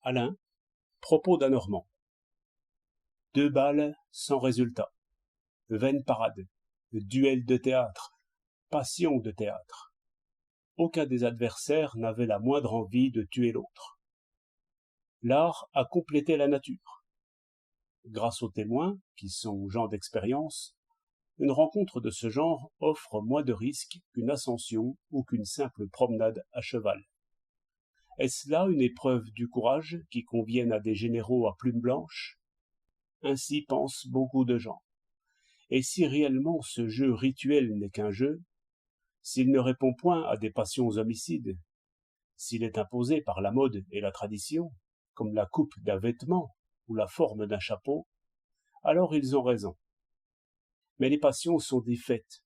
Alain, propos d'un Normand. 2 balles sans résultat. Vaine parade. Duel de théâtre. Passion de théâtre. Aucun des adversaires n'avait la moindre envie de tuer l'autre. L'art a complété la nature. Grâce aux témoins, qui sont gens d'expérience, une rencontre de ce genre offre moins de risques qu'une ascension ou qu'une simple promenade à cheval. Est-ce là une épreuve du courage qui convienne à des généraux à plumes blanches? Ainsi pensent beaucoup de gens. Et si réellement ce jeu rituel n'est qu'un jeu, s'il ne répond point à des passions homicides, s'il est imposé par la mode et la tradition, comme la coupe d'un vêtement ou la forme d'un chapeau, alors ils ont raison. Mais les passions sont des faits.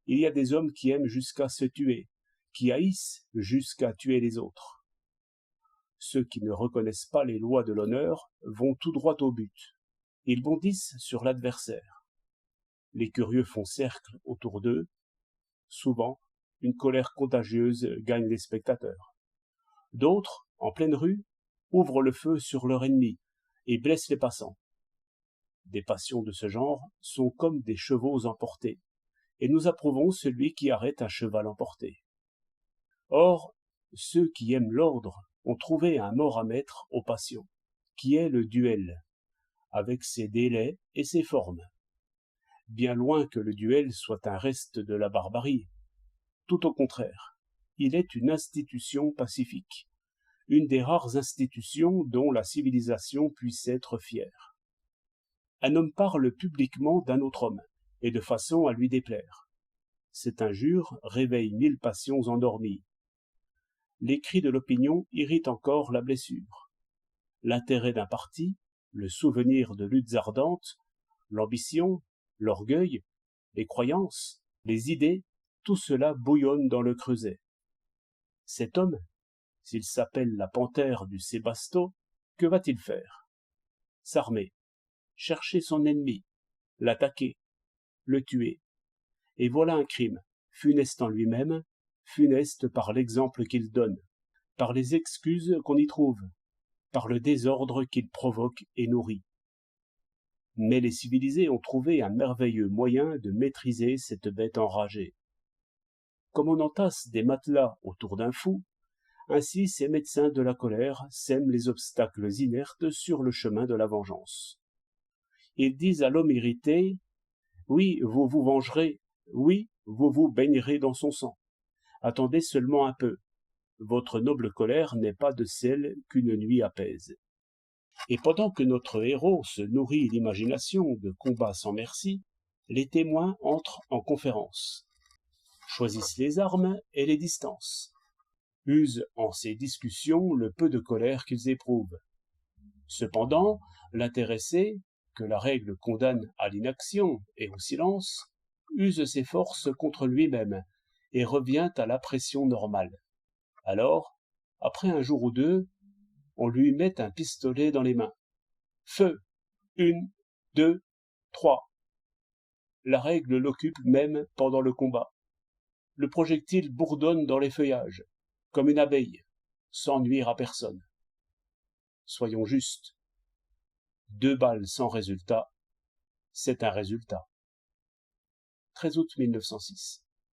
Il y a des hommes qui aiment jusqu'à se tuer, qui haïssent jusqu'à tuer les autres. Ceux qui ne reconnaissent pas les lois de l'honneur vont tout droit au but. Ils bondissent sur l'adversaire. Les curieux font cercle autour d'eux. Souvent, une colère contagieuse gagne les spectateurs. D'autres, en pleine rue, ouvrent le feu sur leur ennemi et blessent les passants. Des passions de ce genre sont comme des chevaux emportés, et nous approuvons celui qui arrête un cheval emporté. Or, ceux qui aiment l'ordre ont trouvé un mort à mettre aux passions, qui est le duel, avec ses délais et ses formes. Bien loin que le duel soit un reste de la barbarie. Tout au contraire, il est une institution pacifique, une des rares institutions dont la civilisation puisse être fière. Un homme parle publiquement d'un autre homme, et de façon à lui déplaire. Cette injure réveille 1000 passions endormies. Les cris de l'opinion irritent encore la blessure. L'intérêt d'un parti, le souvenir de luttes ardentes, l'ambition, l'orgueil, les croyances, les idées, tout cela bouillonne dans le creuset. Cet homme, s'il s'appelle la panthère du Sébasto, que va-t-il faire? S'armer, chercher son ennemi, l'attaquer, le tuer. Et voilà un crime, funeste en lui-même, funeste par l'exemple qu'il donne, par les excuses qu'on y trouve, par le désordre qu'il provoque et nourrit. Mais les civilisés ont trouvé un merveilleux moyen de maîtriser cette bête enragée. Comme on entasse des matelas autour d'un fou, ainsi ces médecins de la colère sèment les obstacles inertes sur le chemin de la vengeance. Ils disent à l'homme irrité, « Oui, vous vous vengerez, oui, vous vous baignerez dans son sang. Attendez seulement un peu. Votre noble colère n'est pas de celle qu'une nuit apaise. » Et pendant que notre héros se nourrit l'imagination de combats sans merci, les témoins entrent en conférence, choisissent les armes et les distances, usent en ces discussions le peu de colère qu'ils éprouvent. Cependant, l'intéressé, que la règle condamne à l'inaction et au silence, use ses forces contre lui-même et revient à la pression normale. Alors, après un jour ou deux, on lui met un pistolet dans les mains. Feu! 1, 2, 3. La règle l'occupe même pendant le combat. Le projectile bourdonne dans les feuillages, comme une abeille, sans nuire à personne. Soyons justes. 2 balles sans résultat, c'est un résultat. 13 août 1906.